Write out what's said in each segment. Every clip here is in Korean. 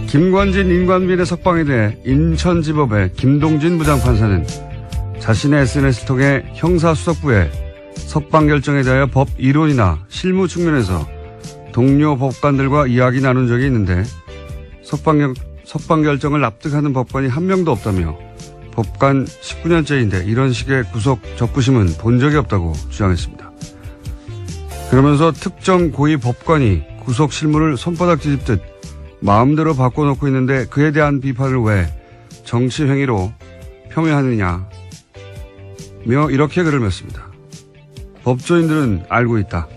김관진 인관비리 석방에 대해 인천지법의 김동진 부장판사는 자신의 SNS를 통해 형사수석부에 석방 결정에 대하여 법 이론이나 실무 측면에서 동료 법관들과 이야기 나눈 적이 있는데 석방 결정을 납득하는 법관이 한 명도 없다며 법관 19년째인데 이런 식의 구속 적부심은 본 적이 없다고 주장했습니다. 그러면서 특정 고위 법관이 구속 실무를 손바닥 뒤집듯 마음대로 바꿔놓고 있는데 그에 대한 비판을 왜 정치행위로 폄훼하느냐며 이렇게 글을 맺습니다. 법조인들은 알고 있다.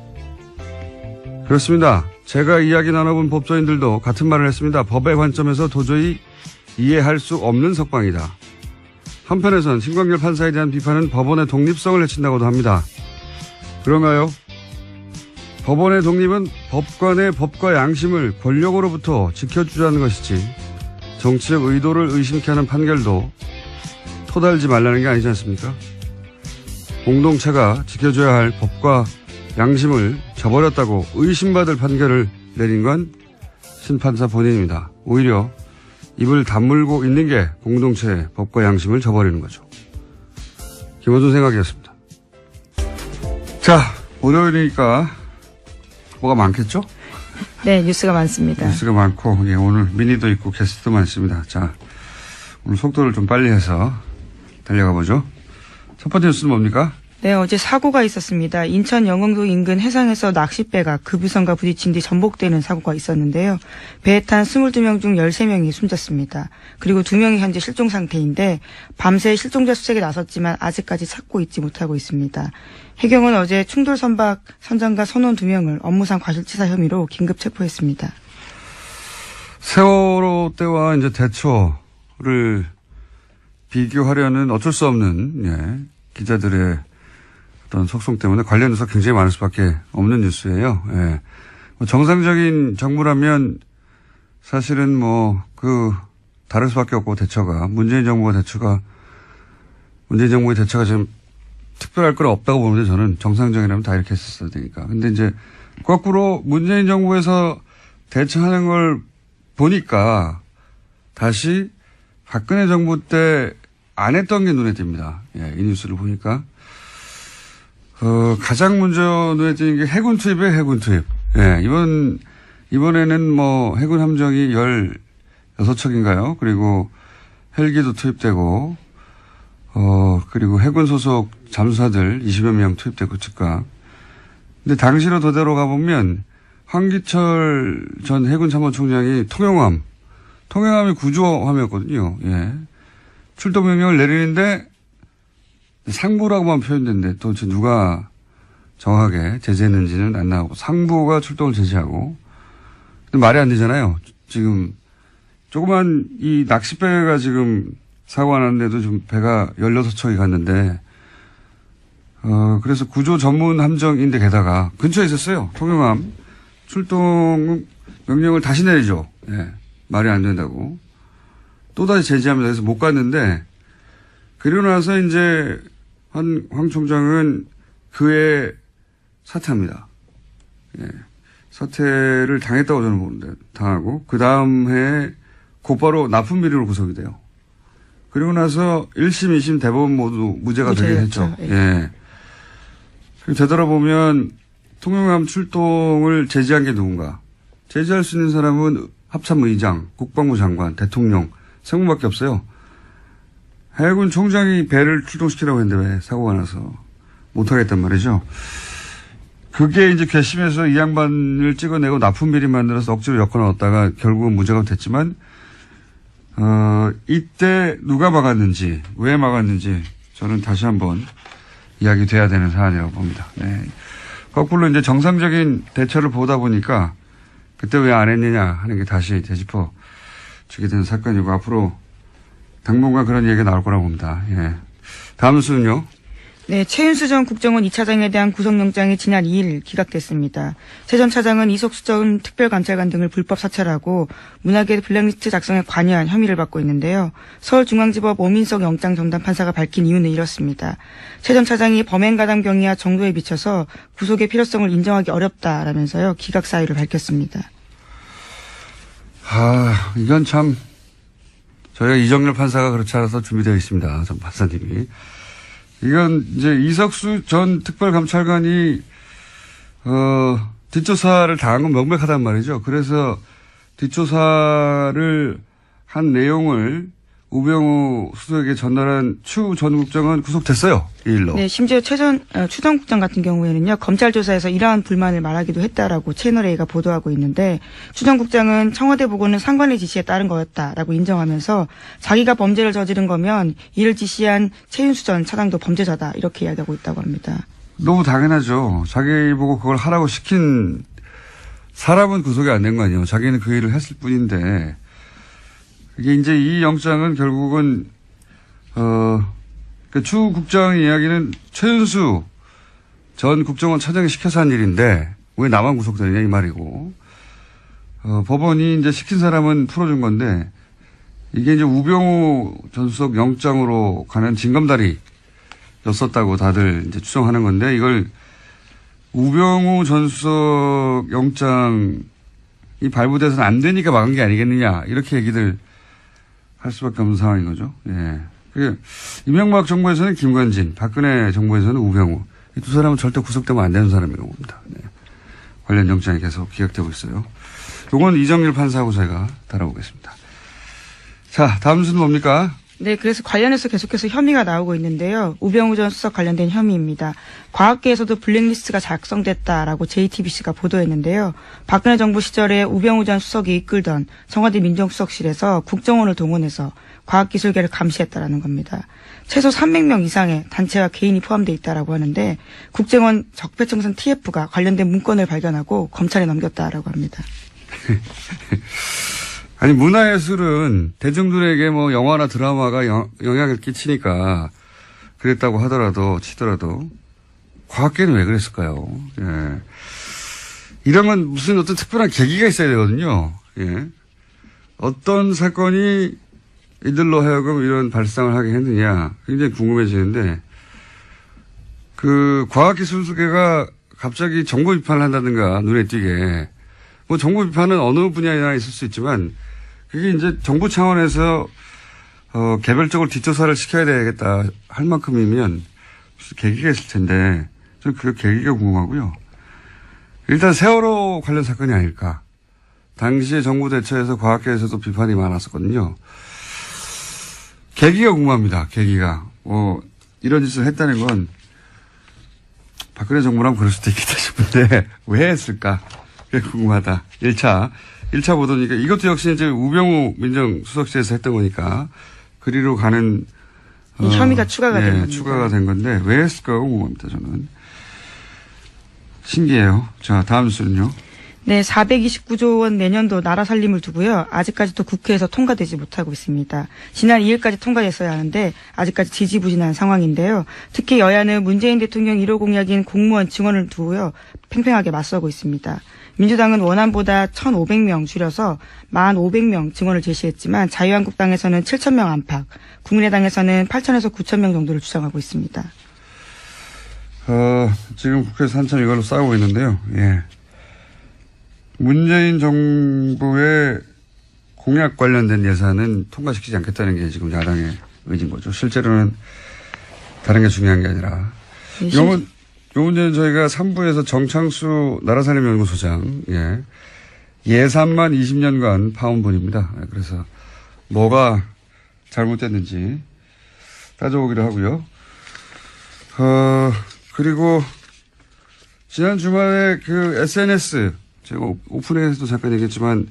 그렇습니다. 제가 이야기 나눠본 법조인들도 같은 말을 했습니다. 법의 관점에서 도저히 이해할 수 없는 석방이다. 한편에선 신광열 판사에 대한 비판은 법원의 독립성을 해친다고도 합니다. 그런가요? 법원의 독립은 법관의 법과 양심을 권력으로부터 지켜주자는 것이지 정치적 의도를 의심케 하는 판결도 토달지 말라는 게 아니지 않습니까? 공동체가 지켜줘야 할 법과 양심을 저버렸다고 의심받을 판결을 내린 건 신판사 본인입니다. 오히려 입을 다물고 있는 게 공동체의 법과 양심을 저버리는 거죠. 김원준 생각이었습니다. 자, 월요일이니까 뭐가 많겠죠? 네, 뉴스가 많습니다. 뉴스가 많고, 예, 오늘 미니도 있고 게스트도 많습니다. 자, 오늘 속도를 좀 빨리 해서 달려가 보죠. 첫 번째 뉴스는 뭡니까? 네, 어제 사고가 있었습니다. 인천 영흥도 인근 해상에서 낚싯배가 급유선과 부딪힌 뒤 전복되는 사고가 있었는데요. 배에 탄 22명 중 13명이 숨졌습니다. 그리고 2명이 현재 실종 상태인데 밤새 실종자 수색에 나섰지만 아직까지 찾고 있지 못하고 있습니다. 해경은 어제 충돌 선박 선장과 선원 2명을 업무상 과실치사 혐의로 긴급 체포했습니다. 세월호 때와 이제 대처를 비교하려는 어쩔 수 없는, 예, 기자들의 어떤 속성 때문에 관련해서 굉장히 많을 수밖에 없는 뉴스예요. 예. 정상적인 정부라면 사실은 다를 수밖에 없고 대처가, 문재인 정부의 대처가 지금 특별할 건 없다고 보는데 저는 정상적이라면 다 이렇게 했었어야 되니까. 근데 이제 거꾸로 문재인 정부에서 대처하는 걸 보니까 다시 박근혜 정부 때 안 했던 게 눈에 띕니다. 예, 이 뉴스를 보니까. 가장 먼저 눈에 띄는 게 해군 투입이에요, 해군 투입. 예, 이번에는 해군 함정이 16척인가요? 그리고 헬기도 투입되고, 그리고 해군 소속 잠수사들 20여 명 투입되고 즉각. 근데 당시로 도대로 가보면 황기철 전 해군 참모총장이 통영함이 구조함이었거든요. 예. 출동 명령을 내리는데 상부라고만 표현됐는데 도대체 누가 정확하게 제지했는지는 안 나오고 상부가 출동을 제지하고. 근데 말이 안 되잖아요. 지금 조그만 이 낚싯배가 지금 사고가 났는데도 좀 배가 16척이 갔는데 그래서 구조 전문 함정인데 게다가 근처에 있었어요. 통영함. 출동 명령을 다시 내리죠. 예. 말이 안 된다고. 또다시 제지하면서 해서 못 갔는데 그리고 나서 이제 황 총장은 그에 사퇴합니다. 예. 사퇴를 당했다고 저는 보는데 당하고 그 다음 해에 곧바로 납품 비리로 구속이 돼요. 그리고 나서 1심, 2심 대법원 모두 무죄가 되긴 했죠. 예. 되돌아보면 통영함 출동을 제지한 게 누군가? 제지할 수 있는 사람은 합참의장, 국방부 장관, 대통령 세 분밖에 없어요. 해군 총장이 배를 출동시키라고 했는데 왜 사고가 나서 못하겠단 말이죠. 그게 이제 괘씸해서 이 양반을 찍어내고 납품 비리 만들어서 억지로 엮어 넣었다가 결국은 무죄가 됐지만 이때 누가 막았는지, 왜 막았는지 저는 다시 한번 이야기돼야 되는 사안이라고 봅니다. 네. 거꾸로 이제 정상적인 대처를 보다 보니까 그때 왜 안 했느냐 하는 게 다시 되짚어 주게 되는 사건이고 앞으로 당분간 그런 얘기가 나올 거라고 봅니다. 예. 다음 뉴스는요. 네, 최윤수 전 국정원 2차장에 대한 구속영장이 지난 2일 기각됐습니다. 최 전 차장은 이석수 전 특별감찰관 등을 불법 사찰하고 문화계 블랙리스트 작성에 관여한 혐의를 받고 있는데요. 서울중앙지법 오민석 영장전담 판사가 밝힌 이유는 이렇습니다. 최 전 차장이 범행가담 경위와 정도에 비춰서 구속의 필요성을 인정하기 어렵다라면서요. 기각 사유를 밝혔습니다. 이건 참, 저희가 이정렬 판사가 그렇지 않아서 준비되어 있습니다. 전 판사님이. 이건 이제 이석수 전 특별감찰관이, 뒷조사를 당한 건 명백하단 말이죠. 그래서 뒷조사를 한 내용을 우병우 수석에게 전달한 추 전 국장은 구속됐어요. 이 일로. 네, 심지어 추 전 국장 같은 경우에는요, 검찰 조사에서 이러한 불만을 말하기도 했다라고 채널A가 보도하고 있는데, 추 전 국장은 청와대 보고는 상관의 지시에 따른 거였다라고 인정하면서 자기가 범죄를 저지른 거면 이를 지시한 최윤수 전 차장도 범죄자다 이렇게 이야기하고 있다고 합니다. 너무 당연하죠. 자기 보고 그걸 하라고 시킨 사람은 구속이 안 된 거 아니에요. 자기는 그 일을 했을 뿐인데, 이게 이제 이 영장은 결국은, 추 국장의 이야기는 최윤수 전 국정원 차장이 시켜서 한 일인데, 왜 나만 구속되느냐 이 말이고, 법원이 이제 시킨 사람은 풀어준 건데, 이게 이제 우병우 전 수석 영장으로 가는 징검다리였었다고 다들 이제 추정하는 건데, 이걸 우병우 전 수석 영장이 발부돼서는 안 되니까 막은 게 아니겠느냐, 이렇게 얘기들 할 수밖에 없는 상황인 거죠. 예. 이명박 정부에서는 김관진, 박근혜 정부에서는 우병우. 이 두 사람은 절대 구속되면 안 되는 사람이라고 봅니다. 네. 관련 영장이 계속 기각되고 있어요. 요건 이정렬 판사하고 제가 다뤄보겠습니다. 자, 다음 순은 뭡니까? 네, 그래서 관련해서 계속해서 혐의가 나오고 있는데요. 우병우 전 수석 관련된 혐의입니다. 과학계에서도 블랙리스트가 작성됐다라고 JTBC가 보도했는데요. 박근혜 정부 시절에 우병우 전 수석이 이끌던 청와대 민정수석실에서 국정원을 동원해서 과학기술계를 감시했다라는 겁니다. 최소 300명 이상의 단체와 개인이 포함되어 있다라고 하는데 국정원 적폐청산 TF가 관련된 문건을 발견하고 검찰에 넘겼다라고 합니다. 아니, 문화예술은 대중들에게 뭐 영화나 드라마가 영향을 끼치니까 그랬다고 치더라도 과학계는 왜 그랬을까요? 예. 이런 건 무슨 어떤 특별한 계기가 있어야 되거든요. 예. 어떤 사건이 이들로 하여금 이런 발상을 하게 했느냐 굉장히 궁금해지는데, 그 과학기술계가 갑자기 정부 비판을 한다든가 눈에 띄게, 뭐 정부 비판은 어느 분야에나 있을 수 있지만 그게 이제 정부 차원에서 개별적으로 뒷조사를 시켜야 되겠다 할 만큼이면 무슨 계기가 있을 텐데, 저는 그 계기가 궁금하고요. 일단 세월호 관련 사건이 아닐까. 당시에 정부 대처에서 과학계에서도 비판이 많았었거든요. 계기가 궁금합니다. 계기가. 이런 짓을 했다는 건 박근혜 정부라면 그럴 수도 있겠다 싶은데 왜 했을까? 그게 궁금하다. 1차 보도니까 이것도 역시 이제 우병우 민정수석실에서 했던 거니까 그리로 가는 혐의가 추가가 된 겁니다. 추가가 된 건데 왜 했을까 궁금합니다. 저는. 신기해요. 자, 다음 수는요. 네, 429조 원 내년도 나라 살림을 두고요. 아직까지도 국회에서 통과되지 못하고 있습니다. 지난 2일까지 통과됐어야 하는데 아직까지 지지부진한 상황인데요. 특히 여야는 문재인 대통령 1호 공약인 공무원 증원을 두고요. 팽팽하게 맞서고 있습니다. 민주당은 원안보다 1,500명 줄여서 1,500명 증원을 제시했지만 자유한국당에서는 7,000명 안팎, 국민의당에서는 8,000에서 9,000명 정도를 주장하고 있습니다. 지금 국회에서 한참 이걸로 싸우고 있는데요. 예. 문재인 정부의 공약 관련된 예산은 통과시키지 않겠다는 게 지금 야당의 의지인 거죠. 실제로는 다른 게 중요한 게 아니라. 네, 요 문제는 저희가 3부에서 정창수 나라살림연구소장, 예산만 20년간 파온 분입니다. 그래서 뭐가 잘못됐는지 따져보기로 하고요. 그리고 지난 주말에 그 SNS, 제가 오픈에서도 잠깐 얘기했지만,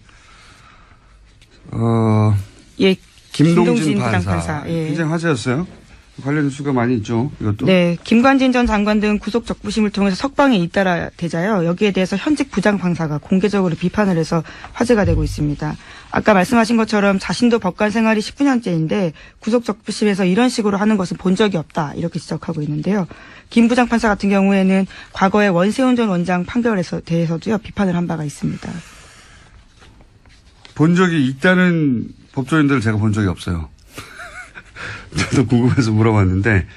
김동진 판사. 굉장히 화제였어요. 관련 뉴스가 많이 있죠, 이것도. 네, 김관진 전 장관 등 구속 적부심을 통해서 석방에 잇따라 되자요. 여기에 대해서 현직 부장 판사가 공개적으로 비판을 해서 화제가 되고 있습니다. 아까 말씀하신 것처럼 자신도 법관 생활이 19년째인데 구속 적부심에서 이런 식으로 하는 것은 본 적이 없다 이렇게 지적하고 있는데요. 김 부장 판사 같은 경우에는 과거에 원세훈 전 원장 판결에 대해서도요 비판을 한 바가 있습니다. 본 적이 있다는 법조인들을 제가 본 적이 없어요. 저도 궁금해서 물어봤는데,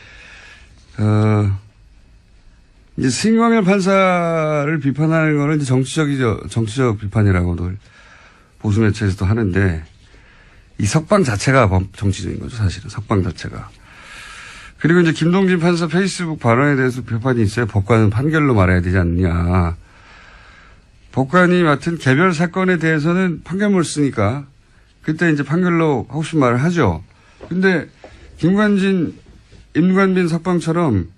이제 승용열 판사를 비판하는 거는 이제 정치적 비판이라고도 보수 매체에서도 하는데 이 석방 자체가 정치적인 거죠, 사실은. 석방 자체가. 그리고 이제 김동진 판사 페이스북 발언에 대해서 비판이 있어요. 법관은 판결로 말해야 되지 않느냐. 법관이 맡은 개별 사건에 대해서는 판결문을 쓰니까 그때 이제 판결로 하고 싶은 말을 하죠. 근데 김관진, 임관빈 석방처럼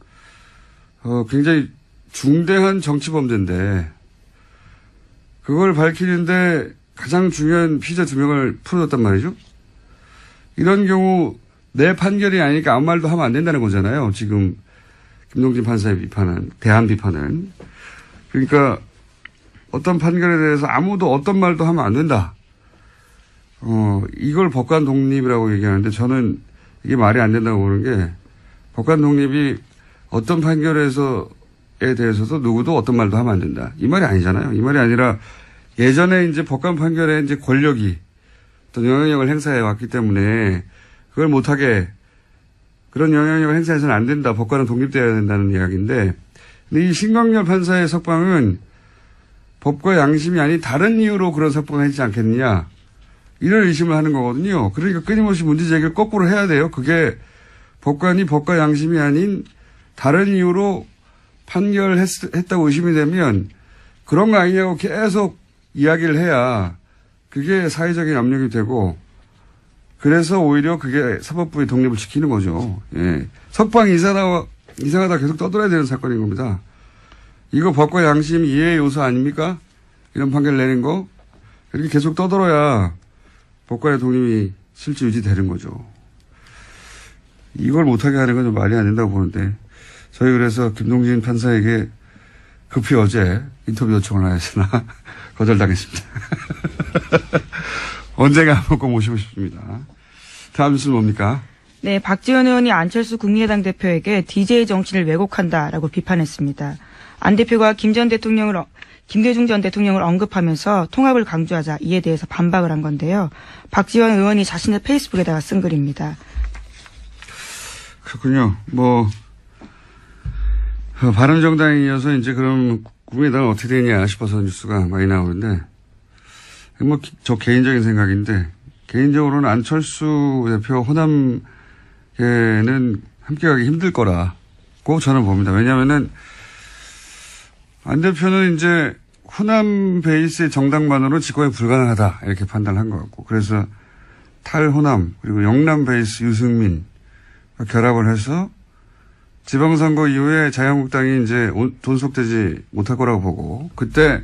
굉장히 중대한 정치범죄인데 그걸 밝히는데 가장 중요한 피의자 2명을 풀어줬단 말이죠. 이런 경우 내 판결이 아니니까 아무 말도 하면 안 된다는 거잖아요. 지금 김동진 판사의 비판은, 대한 비판은. 그러니까 어떤 판결에 대해서 아무도 어떤 말도 하면 안 된다. 이걸 법관 독립이라고 얘기하는데 저는 이게 말이 안 된다고 보는 게 법관 독립이 어떤 판결에 대해서도 누구도 어떤 말도 하면 안 된다. 이 말이 아니잖아요. 이 말이 아니라 예전에 이제 법관 판결에 이제 권력이 또 영향력을 행사해 왔기 때문에 그걸 못하게 그런 영향력을 행사해서는 안 된다. 법관은 독립되어야 된다는 이야기인데 근데 이 신광렬 판사의 석방은 법과 양심이 아닌 다른 이유로 그런 석방을 하지 않겠느냐. 이런 의심을 하는 거거든요. 그러니까 끊임없이 문제 제기를 거꾸로 해야 돼요. 그게 법관이 법과 양심이 아닌 다른 이유로 판결했다고 의심이 되면 그런 거 아니냐고 계속 이야기를 해야 그게 사회적인 압력이 되고 그래서 오히려 그게 사법부의 독립을 지키는 거죠. 예. 석방이 이상하다 계속 떠들어야 되는 사건인 겁니다. 이거 법과 양심 이해의 요소 아닙니까? 이런 판결 내는 거. 이렇게 계속 떠들어야 법관의 독립이 실제 유지되는 거죠. 이걸 못하게 하는 건 좀 말이 안 된다고 보는데 저희 그래서 김동진 판사에게 급히 어제 인터뷰 요청을 하였으나 거절당했습니다. 언젠가 한번 꼭 모시고 싶습니다. 다음 뉴스는 뭡니까? 네, 박지원 의원이 안철수 국민의당 대표에게 DJ 정치를 왜곡한다라고 비판했습니다. 안 대표가 김대중 전 대통령을 언급하면서 통합을 강조하자 이에 대해서 반박을 한 건데요. 박지원 의원이 자신의 페이스북에다가 쓴 글입니다. 그렇군요. 바른정당에 이어서 이제 그럼 국민의당은 어떻게 되냐 싶어서 뉴스가 많이 나오는데, 저 개인적인 생각인데, 개인적으로는 안철수 대표 호남계는 함께 가기 힘들 거라고 저는 봅니다. 왜냐면은, 안 대표는 이제 호남 베이스의 정당만으로 집권이 불가능하다. 이렇게 판단한 것 같고. 그래서 탈호남, 그리고 영남 베이스 유승민 결합을 해서 지방선거 이후에 자유한국당이 이제 돈속되지 못할 거라고 보고 그때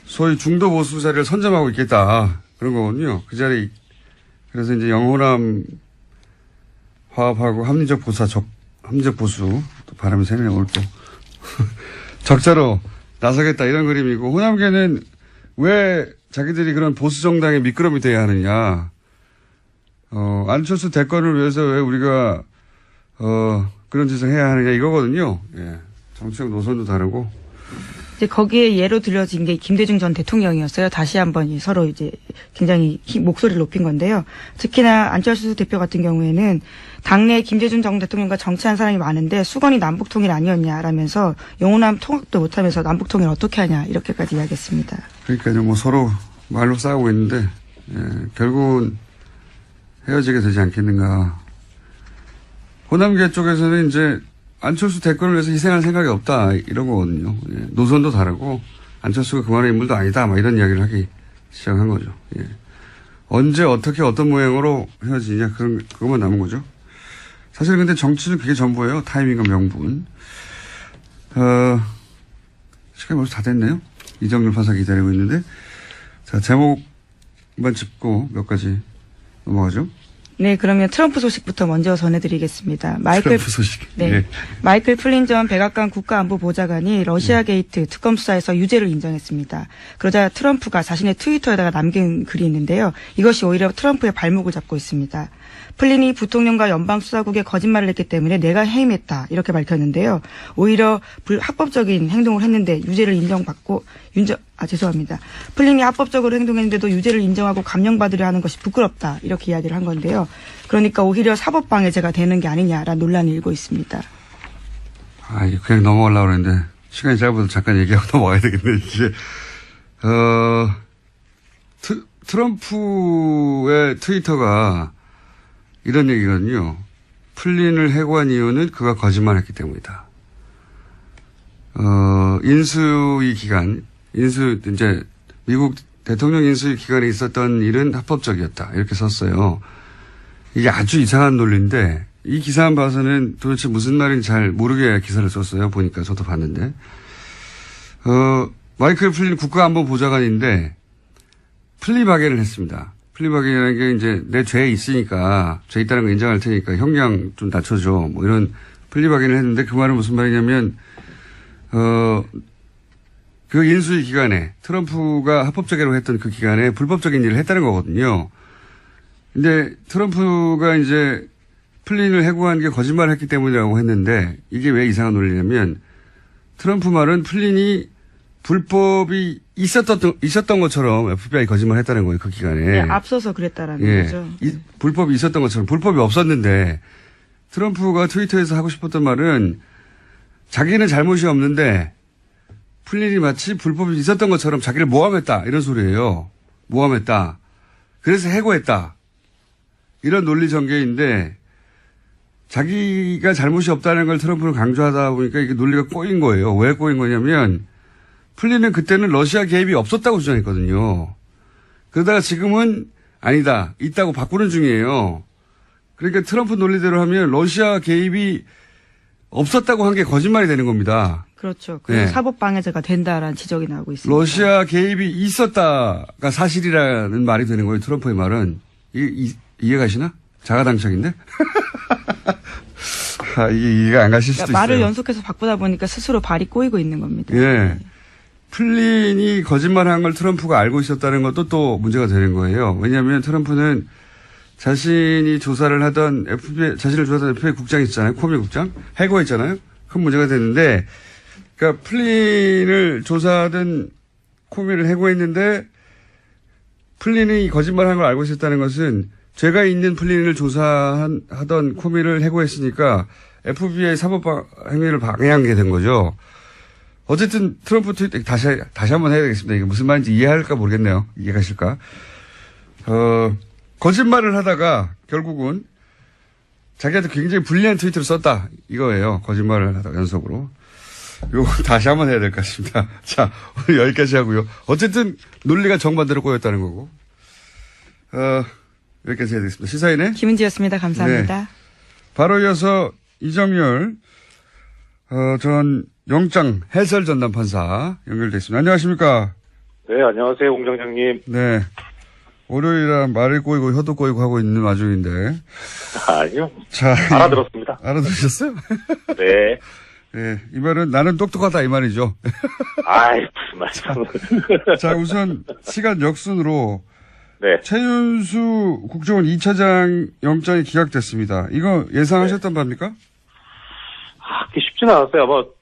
소위 중도 보수 자리를 선점하고 있겠다. 그런 거거든요. 그 자리, 그래서 이제 영호남 화합하고 합리적 보수, 또 바람이 새네요, 오늘 또. 적자로 나서겠다 이런 그림이고 호남계는 왜 자기들이 그런 보수 정당의 미끄럼이 돼야 하느냐. 안철수 대권을 위해서 왜 우리가 그런 짓을 해야 하느냐 이거거든요. 예. 정치적 노선도 다르고. 이제 거기에 예로 들려진 게 김대중 전 대통령이었어요. 다시 한번 서로 이제 굉장히 목소리를 높인 건데요. 특히나 안철수 대표 같은 경우에는 당내 김대중 전 대통령과 정치한 사람이 많은데 수건이 남북통일 아니었냐라면서 영호남 통합도 못하면서 남북통일 어떻게 하냐 이렇게까지 이야기했습니다. 그러니까요. 서로 말로 싸우고 있는데 결국은 헤어지게 되지 않겠는가. 호남계 쪽에서는 이제 안철수 대권을 위해서 희생할 생각이 없다 이런 거거든요. 예. 노선도 다르고 안철수가 그만한 인물도 아니다 이런 이야기를 하기 시작한 거죠. 예. 언제 어떻게 어떤 모양으로 헤어지냐 그것만 남은 거죠. 사실 근데 정치는 그게 전부예요. 타이밍과 명분. 시간이 벌써 다 됐네요. 이정률 판사 기다리고 있는데 자 제목만 짚고 몇 가지 넘어가죠. 네, 그러면 트럼프 소식부터 먼저 전해드리겠습니다. 트럼프 소식. 네. 예. 마이클 플린 전 백악관 국가안보보좌관이 러시아 게이트 특검 수사에서 유죄를 인정했습니다. 그러자 트럼프가 자신의 트위터에다가 남긴 글이 있는데요. 이것이 오히려 트럼프의 발목을 잡고 있습니다. 플린이 부통령과 연방수사국에 거짓말을 했기 때문에 내가 해임했다 이렇게 밝혔는데요. 오히려 불합법적인 행동을 했는데 유죄를 인정받고 죄송합니다. 플린이 합법적으로 행동했는데도 유죄를 인정하고 감형받으려 하는 것이 부끄럽다 이렇게 이야기를 한 건데요. 그러니까 오히려 사법방해죄가 되는 게 아니냐라는 논란이 일고 있습니다. 이거 그냥 넘어가려고 그랬는데 시간이 짧아서 잠깐 얘기하고 넘어가야 되겠네. 이제 트럼프의 트위터가 이런 얘기거든요. 플린을 해고한 이유는 그가 거짓말했기 때문이다. 인수위 기간, 이제 미국 대통령 인수위 기간에 있었던 일은 합법적이었다. 이렇게 썼어요. 이게 아주 이상한 논리인데 이 기사만 봐서는 도대체 무슨 말인지 잘 모르게 기사를 썼어요. 보니까 저도 봤는데. 마이클 플린 국가안보보좌관인데 플리바겐을 했습니다. 플리바겐이라는 게 이제 내 죄 있으니까 죄 있다는 거 인정할 테니까 형량 좀 낮춰줘. 뭐 이런 플리바겐을 했는데 그 말은 무슨 말이냐면 그 인수위 기간에 트럼프가 합법적으로 했던 그 기간에 불법적인 일을 했다는 거거든요. 근데 트럼프가 이제 플린을 해고한 게 거짓말을 했기 때문이라고 했는데 이게 왜 이상한 논리냐면 트럼프 말은 플린이 불법이 있었던 것처럼 FBI 거짓말 했다는 거예요. 그 기간에. 네, 앞서서 그랬다라는 거죠. 불법이 있었던 것처럼 불법이 없었는데 트럼프가 트위터에서 하고 싶었던 말은 자기는 잘못이 없는데 플린이 마치 불법이 있었던 것처럼 자기를 모함했다. 이런 소리예요. 모함했다. 그래서 해고했다. 이런 논리 전개인데 자기가 잘못이 없다는 걸 트럼프는 강조하다 보니까 이게 논리가 꼬인 거예요. 왜 꼬인 거냐면 플린은 그때는 러시아 개입이 없었다고 주장했거든요. 그러다가 지금은 아니다. 있다고 바꾸는 중이에요. 그러니까 트럼프 논리대로 하면 러시아 개입이 없었다고 한 게 거짓말이 되는 겁니다. 그렇죠. 그래서 네. 사법방해죄가 된다라는 지적이 나오고 있습니다. 러시아 개입이 있었다가 사실이라는 말이 되는 거예요. 트럼프의 말은. 이해가시나? 자가당착인데? 이게 이해가 안 가실 수도 그러니까 말을 있어요. 연속해서 바꾸다 보니까 스스로 발이 꼬이고 있는 겁니다. 예. 플린이 거짓말한 걸 트럼프가 알고 있었다는 것도 또 문제가 되는 거예요. 왜냐하면 트럼프는 자신이 조사를 하던 자신을 조사하던 FBI 국장 있잖아요. 코미 국장. 해고했잖아요. 큰 문제가 됐는데, 그러니까 플린을 조사하던 코미를 해고했는데, 플린이 거짓말한 걸 알고 있었다는 것은 죄가 있는 플린을 조사하던 코미를 해고했으니까 FBI 사법 행위를 방해한 게 된 거죠. 어쨌든 트럼프 트윗 다시 한번 해야 되겠습니다. 이게 무슨 말인지 이해할까 모르겠네요. 이해가실까? 거짓말을 하다가 결국은 자기한테 굉장히 불리한 트위터를 썼다. 이거예요. 거짓말을 하다가 연속으로. 이거 다시 한번 해야 될 것 같습니다. 자, 오늘 여기까지 하고요. 어쨌든 논리가 정반대로 꼬였다는 거고. 여기까지 해야 되겠습니다. 시사인의 김은지였습니다. 감사합니다. 네. 바로 이어서 이정열 전 영장 해설 전담 판사 연결돼 있습니다. 안녕하십니까? 네, 안녕하세요, 공장장님. 네. 월요일이라 말을 꼬이고 혀도 꼬이고 하고 있는 와중인데. 아니요. 자, 알아들었습니다. 알아들으셨어요? 네. 네. 이 말은 나는 똑똑하다 이 말이죠. 아이, 무슨 말씀. 자, 우선 시간 역순으로 네. 최윤수 국정원 2차장 영장이 기각됐습니다. 이거 예상하셨던 바입니까? 그게 쉽지는 않았어요.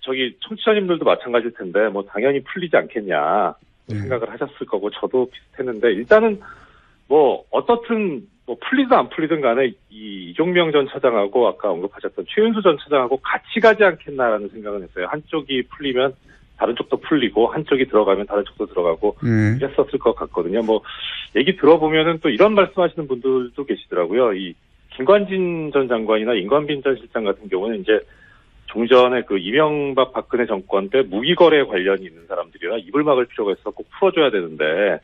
청취자님들도 마찬가지일 텐데, 당연히 풀리지 않겠냐, 생각을 하셨을 거고, 저도 비슷했는데, 일단은, 어떻든, 풀리든 안 풀리든 간에, 이종명 전 차장하고, 아까 언급하셨던 최윤수 전 차장하고 같이 가지 않겠나라는 생각은 했어요. 한쪽이 풀리면 다른 쪽도 풀리고, 한쪽이 들어가면 다른 쪽도 들어가고, 이랬었을 것 같거든요. 얘기 들어보면은 또 이런 말씀 하시는 분들도 계시더라고요. 김관진 전 장관이나 임관빈 전 실장 같은 경우는 이제, 종전에 이명박 박근혜 정권 때 무기거래 관련이 있는 사람들이라 입을 막을 필요가 있어 꼭 풀어줘야 되는데,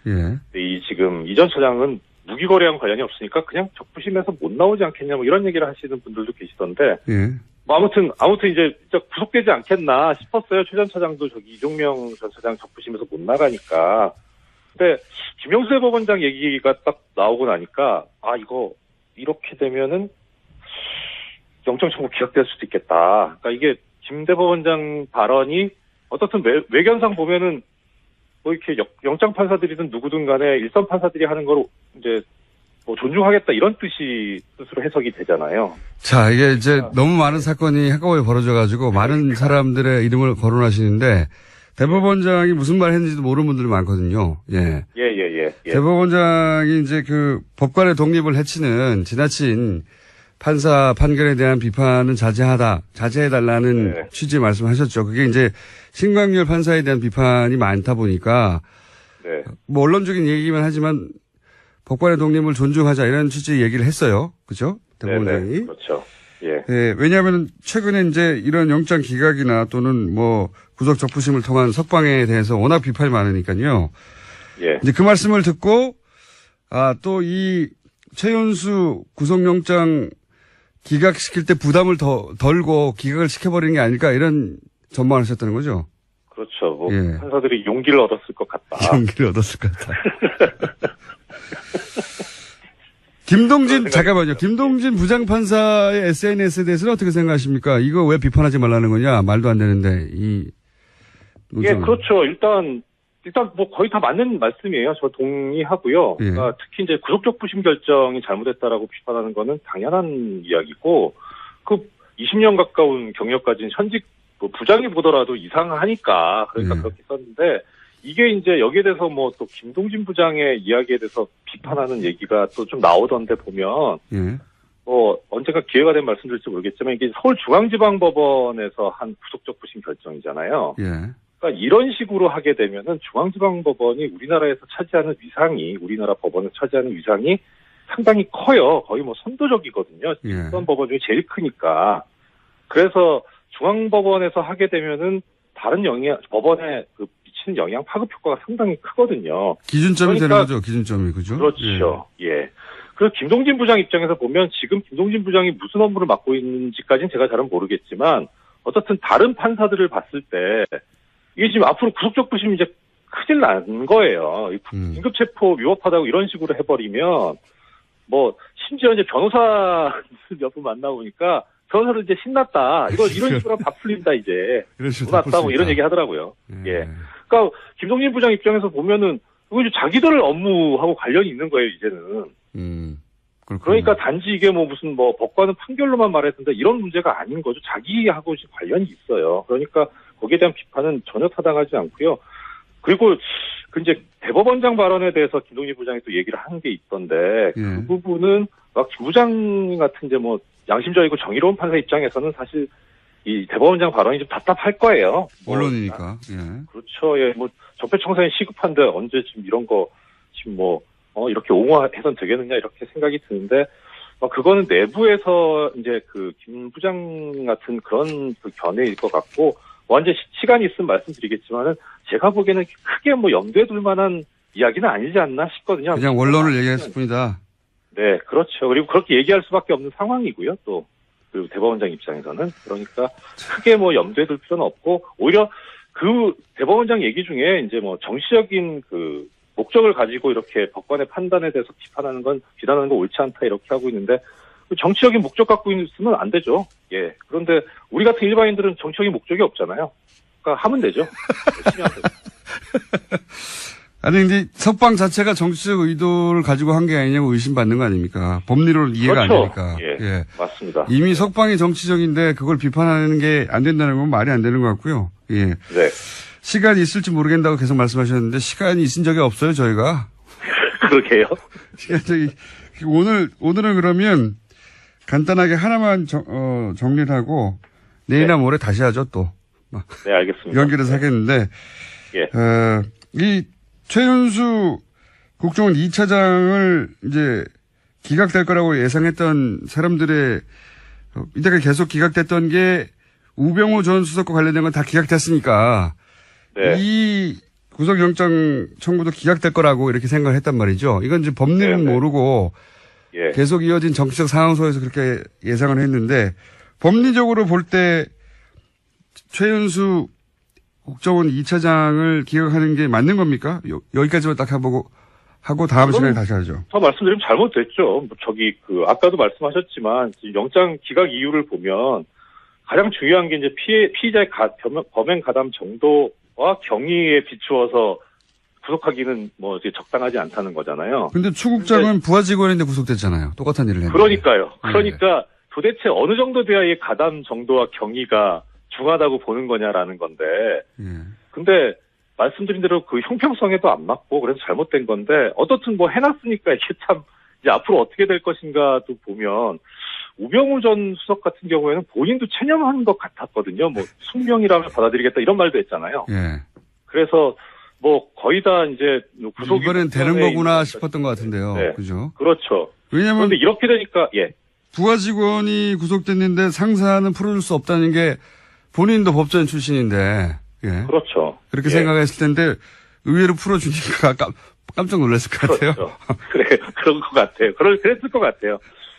지금 이 전 차장은 무기거래랑 관련이 없으니까 그냥 적부심에서 못 나오지 않겠냐, 이런 얘기를 하시는 분들도 계시던데, 아무튼 이제 구속되지 않겠나 싶었어요. 최 전 차장도 이종명 전 차장 적부심에서 못 나가니까. 근데 김영수 대법원장 얘기가 딱 나오고 나니까, 이거 이렇게 되면은 영장 청구 기각될 수도 있겠다. 그러니까 이게 김 대법원장 발언이 어떻든 외견상 보면은 이렇게 영장 판사들이든 누구든 간에 일선 판사들이 하는 걸 이제 존중하겠다 이런 뜻으로 해석이 되잖아요. 자, 이게 이제 너무 많은 사건이 한꺼번에 벌어져가지고 많은 사람들의 이름을 거론하시는데 대법원장이 무슨 말 했는지도 모르는 분들이 많거든요. 예. 대법원장이 이제 법관의 독립을 해치는 지나친 판사 판결에 대한 비판은 자제해달라는 취지의 말씀하셨죠. 그게 이제 신광열 판사에 대한 비판이 많다 보니까, 언론적인 얘기만 하지만 법관의 독립을 존중하자 이런 취지의 얘기를 했어요. 그죠? 대법원장이. 네네. 그렇죠. 예. 예, 왜냐하면 최근에 이제 이런 영장 기각이나 또는 뭐 구속 적부심을 통한 석방에 대해서 워낙 비판이 많으니까요. 예. 이제 그 말씀을 듣고 또 이 최윤수 구속영장 기각시킬 때 부담을 덜고 기각을 시켜버리는 게 아닐까 이런 전망을 하셨다는 거죠. 그렇죠. 뭐 예. 판사들이 용기를 얻었을 것 같다. 용기를 얻었을 것 같다. 김동진, 잠깐만요. 김동진 부장판사의 SNS에 대해서는 어떻게 생각하십니까? 이거 왜 비판하지 말라는 거냐? 말도 안 되는데, 예, 그렇죠. 일단 뭐 거의 다 맞는 말씀이에요. 저 동의하고요. 예. 그러니까 특히 이제 구속적 부심 결정이 잘못했다라고 비판하는 거는 당연한 이야기고, 그 20년 가까운 경력 가진 현직 뭐 부장이 보더라도 이상하니까 그러니까 예. 그렇게 썼는데, 이게 이제 여기에 대해서 뭐 또 김동진 부장의 이야기에 대해서 비판하는 얘기가 또 좀 나오던데 보면, 예. 언젠가 기회가 되면 말씀드릴지 모르겠지만 이게 서울중앙지방법원에서 한 구속적 부심 결정이잖아요. 예. 그러니까 이런 식으로 하게 되면은 중앙지방법원이 우리나라에서 차지하는 위상이, 우리나라 법원에서 차지하는 위상이 상당히 커요. 거의 뭐 선도적이거든요. 예. 어떤 법원 중에 제일 크니까. 그래서 중앙법원에서 하게 되면은 다른 법원에 그 미치는 영향 파급 효과가 상당히 크거든요. 기준점이 그러니까, 되는 거죠. 기준점이. 그죠? 그렇죠. 예. 그래서 김동진 부장 입장에서 보면 지금 김동진 부장이 무슨 업무를 맡고 있는지까지는 제가 잘은 모르겠지만 어떻든 다른 판사들을 봤을 때 이게 지금 앞으로 구속적 부심이 이제 큰일 난 거예요. 긴급체포 위법하다고 이런 식으로 해버리면 뭐 심지어 이제 변호사 몇 분 만나보니까 변호사들 이제 신났다. 이런 식으로 밥 풀린다 이제. 신났다 뭐 이런 얘기 하더라고요. 예. 그러니까 김동진 부장 입장에서 보면은 이거 이제 자기들 업무하고 관련이 있는 거예요 이제는. 그러니까 단지 이게 뭐 무슨 뭐 법관은 판결로만 말했는데 이런 문제가 아닌 거죠. 자기하고 관련이 있어요. 그러니까 거기에 대한 비판은 전혀 타당하지 않고요. 그리고 그 이제 대법원장 발언에 대해서 김동진 부장이 또 얘기를 한 게 있던데 그 부분은 김 부장 같은 이제 뭐 양심적이고 정의로운 판사 입장에서는 사실 이 대법원장 발언이 좀 답답할 거예요. 언론이니까. 예. 그렇죠. 예, 뭐 적폐청산이 시급한데 언제 지금 이런 거 지금 이렇게 옹호해선 되겠느냐 이렇게 생각이 드는데 그거는 내부에서 이제 그 김 부장 같은 그런 그 견해일 것 같고 완전 시간이 있으면 말씀드리겠지만은 제가 보기에는 크게 뭐 염두에 둘 만한 이야기는 아니지 않나 싶거든요. 그냥 원론을 얘기했을 뿐이다. 네, 그렇죠. 그리고 그렇게 얘기할 수밖에 없는 상황이고요. 또 그리고 대법원장 입장에서는 그러니까 크게 뭐 염두에 둘 필요는 없고 오히려 그 대법원장 얘기 중에 이제 뭐 정치적인 그 목적을 가지고 이렇게 법관의 판단에 대해서 비판하는 건 비난하는 거 옳지 않다 이렇게 하고 있는데 정치적인 목적 갖고 있으면 안 되죠. 예. 그런데 우리 같은 일반인들은 정치적인 목적이 없잖아요. 그러니까 하면 되죠. 열심히 하면 되죠. 아니, 근데 석방 자체가 정치적 의도를 가지고 한 게 아니냐고 의심받는 거 아닙니까? 법리로 이해가 그렇죠. 안 되니까. 예. 맞습니다. 이미 석방이 정치적인데 그걸 비판하는 게 안 된다는 건 말이 안 되는 것 같고요. 예. 네. 시간이 있을지 모르겠다고 계속 말씀하셨는데 시간이 있은 적이 없어요, 저희가. 그러게요. 오늘은 그러면 간단하게 하나만 정리를 하고 내일이나 모레 다시 하죠, 또. 네, 알겠습니다. 연결해서 하겠는데. 예. 이 최윤수 국정원 2차장을 이제 기각될 거라고 예상했던 사람들의 이때가 계속 기각됐던 게 우병우 전 수석과 관련된 건 다 기각됐으니까 네. 이 구속영장 청구도 기각될 거라고 이렇게 생각을 했단 말이죠. 이건 이제 법리는 모르고 예. 계속 이어진 정치적 상황 속에서 그렇게 예상을 했는데 법리적으로 볼 때 최윤수 국정원 2차장을 기각하는 게 맞는 겁니까? 여기까지만 딱 하고 다음 시간에 다시 하죠. 더 말씀드리면 잘못됐죠. 아까도 말씀하셨지만 영장 기각 이유를 보면 가장 중요한 게 이제 피의자의 범행 가담 정도와 경위에 비추어서 구속하기는 뭐 이제 적당하지 않다는 거잖아요. 근데 추국장은 부하 직원인데 구속됐잖아요. 똑같은 일을 했는데. 그러니까요. 그러니까 도대체 어느 정도 돼야 이 가담 정도와 경위가 중하다고 보는 거냐라는 건데. 근데 말씀드린 대로 그 형평성에도 안 맞고 그래서 잘못된 건데 어떻든 뭐 해놨으니까 이게 참 이제 앞으로 어떻게 될 것인가도 보면 우병우 전 수석 같은 경우에는 본인도 체념한 것 같았거든요. 뭐 숙명이라면 받아들이겠다 이런 말도 했잖아요. 예. 그래서 뭐 거의 다 이제 구속이 이번엔 되는 거구나 있는 싶었던 것 같은데요. 네. 그죠? 그렇죠. 왜냐하면 그런데 이렇게 되니까 예. 부하 직원이 구속됐는데 상사는 풀어줄 수 없다는 게 본인도 법조인 출신인데, 예. 그렇죠. 그렇게 예. 생각했을 텐데 의외로 풀어주니까 깜짝 놀랐을 것 같아요. 그렇죠. 그래, 그런 것 같아요. 그랬을 것 같아요.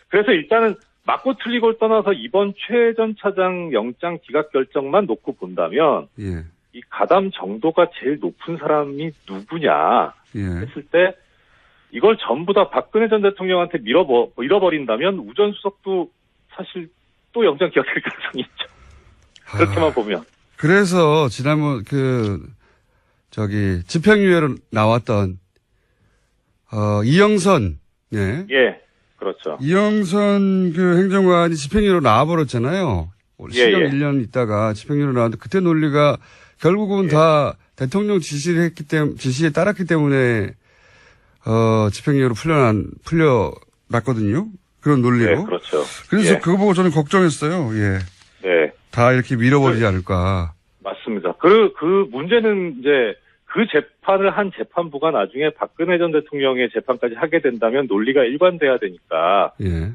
그래서 일단은 맞고 틀리고를 떠나서 이번 최 전 차장 영장 기각 결정만 놓고 본다면 예. 이 가담 정도가 제일 높은 사람이 누구냐 예. 했을 때 이걸 전부 다 박근혜 전 대통령한테 잃어버린다면 우전수석도 사실 또 영장 기각될 가능성이 있죠. 그렇게만 보면. 그래서 지난번 집행유예로 나왔던 이영선, 예. 예, 그렇죠. 이영선 행정관이 집행유예로 나와버렸잖아요. 시경 예. 1년 있다가 집행유예로 나왔는데 그때 논리가 결국은 다 대통령 지시에 따랐기 때문에 집행유예로 풀려났거든요. 그런 논리로. 예, 그렇죠. 그래서 예. 그거 보고 저는 걱정했어요. 예. 네. 다 이렇게 밀어버리지 않을까. 맞습니다. 그 문제는 이제 그 재판을 한 재판부가 나중에 박근혜 전 대통령의 재판까지 하게 된다면 논리가 일관돼야 되니까 예.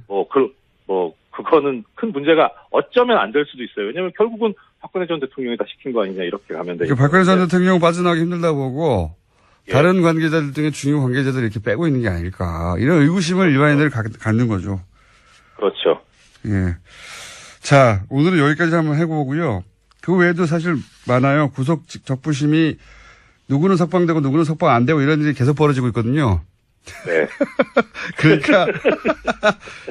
그거는 큰 문제가 어쩌면 안 될 수도 있어요. 왜냐하면 결국은 박근혜 전 대통령이 다 시킨 거 아니냐 이렇게 가면 되니까. 박근혜 전 대통령 빠져나가기 힘들다 보고 예. 다른 관계자들 등의 중요 관계자들을 이렇게 빼고 있는 게 아닐까. 이런 의구심을 일반인들이 갖는 거죠. 그렇죠. 예. 자, 오늘은 여기까지 한번 해보고요. 그 외에도 사실 많아요. 구속 적부심이 누구는 석방되고 누구는 석방 안 되고 이런 일이 계속 벌어지고 있거든요. 네. 그러니까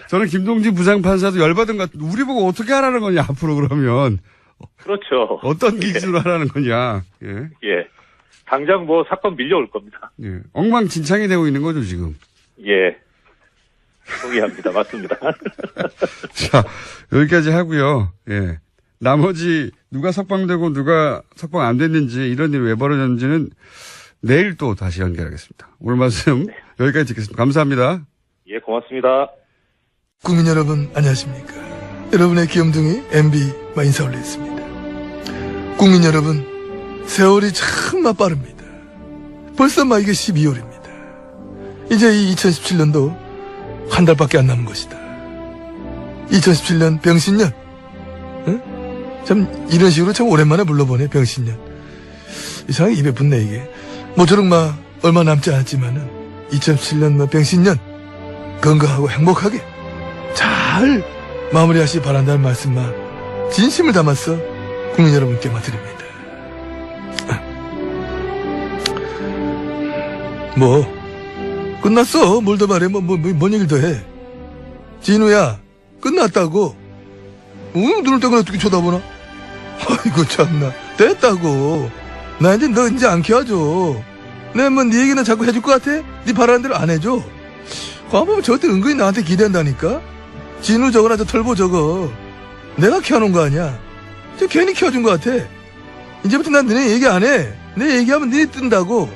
저는 김동진 부장판사도 열받은 것 같아요. 우리 보고 어떻게 하라는 거냐 앞으로 그러면. 그렇죠. 어떤 기준으로 하라는 거냐. 예. 예. 당장 사건 밀려올 겁니다. 예. 엉망진창이 되고 있는 거죠 지금. 예. 동의합니다. 맞습니다. 자, 여기까지 하고요. 예. 나머지 누가 석방되고 누가 석방 안 됐는지 이런 일이 왜 벌어졌는지는 내일 또 다시 연결하겠습니다. 오늘 말씀 여기까지 듣겠습니다. 감사합니다. 예, 고맙습니다. 국민 여러분 안녕하십니까. 여러분의 귀염둥이 MB 인사 올리겠습니다. 국민 여러분 세월이 정말 빠릅니다. 벌써 이게 12월입니다. 이제 이 2017년도 한 달밖에 안 남은 것이다. 2017년 병신년. 응? 참 이런 식으로 참 오랜만에 불러보네. 병신년. 이상하게 입에 붙네 이게. 모쪼록 얼마 남지 않았지만은 2017년 병신년 건강하고 행복하게 잘 마무리하시 바란다는 말씀만 진심을 담아서 국민 여러분께 드립니다. 끝났어. 뭘 더 말해. 뭔 얘기를 더 해. 진우야, 끝났다고. 눈을 떼고 어떻게 쳐다보나? 아이고, 참나. 됐다고. 나 너 이제 안 키워줘. 내가 네 얘기는 자꾸 해줄 것 같아? 네 바라는 대로 안 해줘. 봐보면 저때 은근히 나한테 기대한다니까? 진우 저거나 저 털보 저거. 내가 키워놓은 거 아니야. 저 괜히 키워준 것 같아. 이제부터 난 너네 얘기 안 해. 내 얘기하면 너네 뜬다고.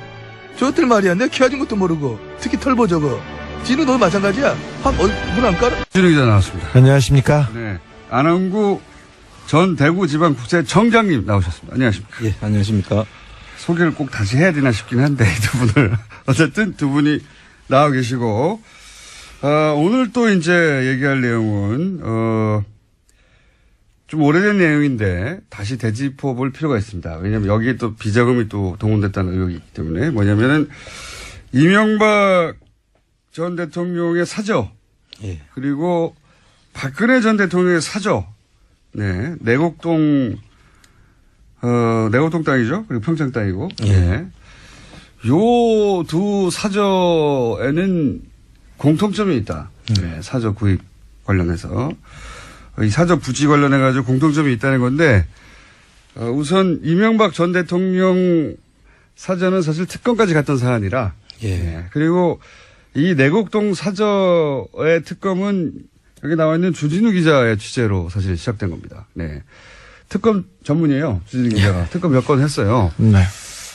저들 말이야. 내가 키워준 것도 모르고. 특히 털보 저거. 진우 너 마찬가지야. 문 안 깔아? 진우 기자 나왔습니다. 안녕하십니까? 네. 안흥구 전 대구지방국세청장님 나오셨습니다. 안녕하십니까? 예, 안녕하십니까? 소개를 꼭 다시 해야 되나 싶긴 한데, 이 두 분을. 어쨌든 두 분이 나와 계시고, 오늘 또 이제 얘기할 내용은, 좀 오래된 내용인데, 다시 되짚어 볼 필요가 있습니다. 왜냐면 여기에 또 비자금이 또 동원됐다는 의혹이 있기 때문에, 뭐냐면은, 이명박 전 대통령의 사저, 예. 그리고 박근혜 전 대통령의 사저, 네, 내곡동 땅이죠. 그리고 평창 땅이고. 예. 네. 요 두 사저에는 공통점이 있다. 네, 사저 구입 관련해서. 이 사저 부지 관련해가지고 공통점이 있다는 건데, 우선 이명박 전 대통령 사저는 사실 특검까지 갔던 사안이라. 예. 네. 그리고 이 내곡동 사저의 특검은 여기 나와 있는 주진우 기자의 취재로 사실 시작된 겁니다. 네. 특검 전문이에요. 주진우 기자가. 특검 몇 건 했어요. 네.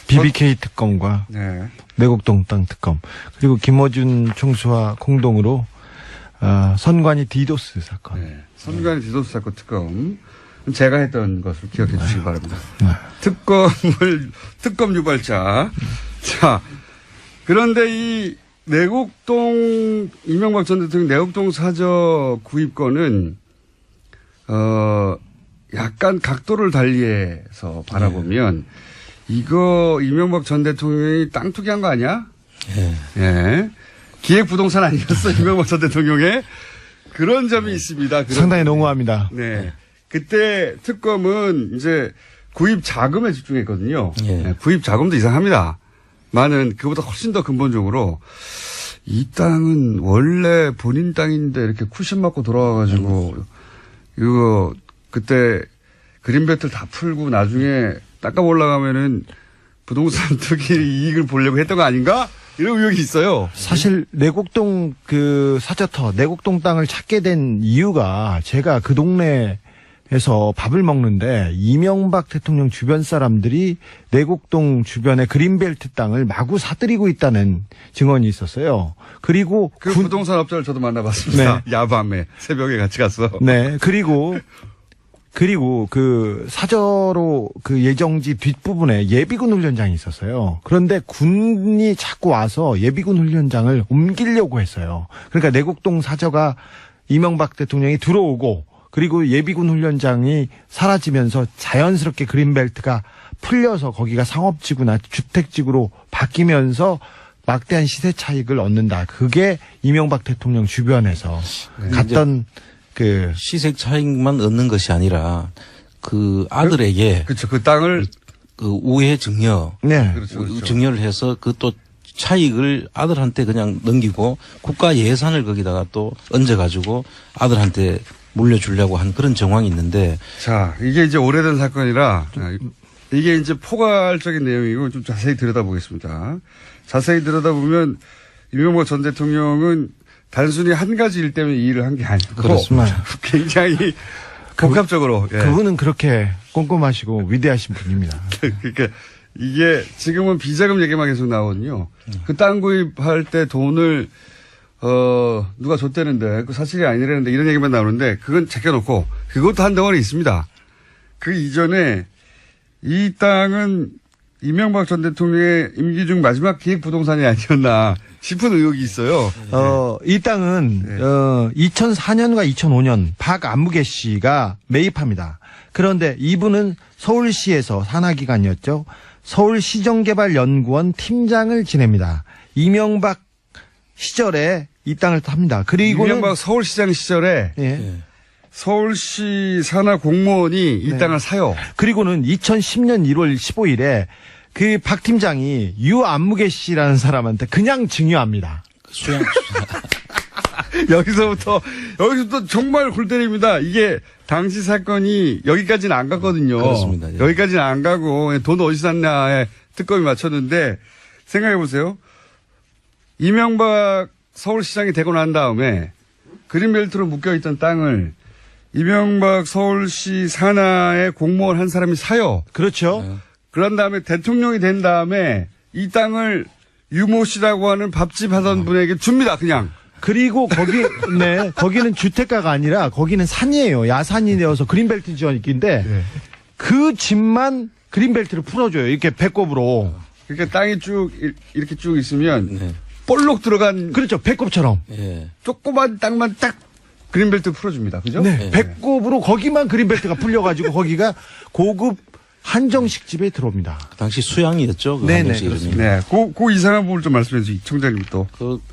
BBK 특검과 네. 내곡동 땅 특검 그리고 김어준 총수와 공동으로 선관위 디도스 사건. 네. 선관위 디도스 사건 특검. 제가 했던 것을 기억해 주시기 바랍니다. 네. 특검 유발자. 자, 그런데 이 내곡동, 이명박 전 대통령 내곡동 사저 구입권은, 약간 각도를 달리해서 바라보면, 이거 이명박 전 대통령이 땅 투기한 거 아니야? 예. 기획부동산 아니었어, 이명박 전 대통령의? 그런 점이 있습니다. 상당히 농후합니다. 네. 그때 특검은 이제 구입 자금에 집중했거든요. 예. 네, 구입 자금도 이상합니다. 많은, 그보다 훨씬 더 근본적으로 이 땅은 원래 본인 땅인데 이렇게 쿠션 맞고 돌아와가지고 이거 그때 그린벨트를 다 풀고 나중에 땅값 올라가면은 부동산 투기 이익을 보려고 했던 거 아닌가? 이런 의혹이 있어요. 사실 내곡동 그 사저터 내곡동 땅을 찾게 된 이유가 제가 그 동네에서 밥을 먹는데 이명박 대통령 주변 사람들이 내곡동 주변의 그린벨트 땅을 마구 사들이고 있다는 증언이 있었어요. 그리고 그 부동산 업자를 저도 만나봤습니다. 네. 야밤에 새벽에 같이 갔어. 네, 그리고 그 사저로 그 예정지 뒷부분에 예비군 훈련장이 있었어요. 그런데 군이 자꾸 와서 예비군 훈련장을 옮기려고 했어요. 그러니까 내곡동 사저가 이명박 대통령이 들어오고 그리고 예비군 훈련장이 사라지면서 자연스럽게 그린벨트가 풀려서 거기가 상업지구나 주택지구로 바뀌면서 막대한 시세 차익을 얻는다. 그게 이명박 대통령 주변에서 갔던 그 시색 차익만 얻는 것이 아니라 그 아들에게 그렇죠. 그 땅을 그 우회 증여, 네. 그렇죠, 그렇죠. 증여를 해서 그 또 차익을 아들한테 그냥 넘기고 국가 예산을 거기다가 또 얹어가지고 아들한테 물려주려고 한 그런 정황이 있는데. 자, 이게 이제 오래된 사건이라 이게 이제 포괄적인 내용이고 좀 자세히 들여다보겠습니다. 자세히 들여다보면 이명박 전 대통령은 단순히 한 가지 일 때문에 이 일을 한 게 아니고 그렇습니다. 굉장히 복합적으로. 예. 그분은 그렇게 꼼꼼하시고 위대하신 분입니다. 그러니까 이게 지금은 비자금 얘기만 계속 나오거든요. 그 땅 구입할 때 돈을 누가 줬대는데 그 사실이 아니라는데 이런 얘기만 나오는데 그건 제껴놓고 그것도 한 덩어리 있습니다. 그 이전에 이 땅은 이명박 전 대통령의 임기 중 마지막 기획 부동산이 아니었나 싶은 의혹이 있어요. 이 땅은 2004년과 2005년 박안무개 씨가 매입합니다. 그런데 이분은 서울시에서 산하기관이었죠. 서울시정개발연구원 팀장을 지냅니다. 이명박 시절에 이 땅을 탑니다. 그리고는 이명박 서울시장 시절에 예. 서울시 산하 공무원이 이 네. 땅을 사요. 그리고는 2010년 1월 15일에 그 박 팀장이 유안무개 씨라는 사람한테 그냥 증여합니다. 수양 여기서부터 정말 골 때립니다. 이게 당시 사건이 여기까지는 안 갔거든요. 그렇습니다. 예. 여기까지는 안 가고 돈 어디서 샀냐에 특검이 맞췄는데 생각해 보세요. 이명박 서울시장이 되고 난 다음에 그린벨트로 묶여있던 땅을 이명박 서울시 산하의 공무원 한 사람이 사요. 그렇죠. 그런 다음에 대통령이 된 다음에 이 땅을 유모 씨라고 하는 밥집 하던 분에게 줍니다. 그냥. 그리고 거기는 주택가가 아니라 거기는 산이에요. 야산이 되어서 그린벨트 지역인데 네. 그 집만 그린벨트를 풀어줘요. 이렇게 배꼽으로. 그러니까 땅이 쭉 이렇게 쭉 있으면 네. 볼록 들어간 그렇죠. 배꼽처럼. 예. 조그만 땅만 딱 그린벨트 풀어줍니다. 그죠? 네. 배꼽으로 거기만 그린벨트가 풀려가지고 거기가 고급 한정식 집에 들어옵니다. 그 당시 수양이었죠. 그 네네, 한정식 이름이. 네. 그 이상한 부분을 좀 말씀해 주시죠. 청장님 또.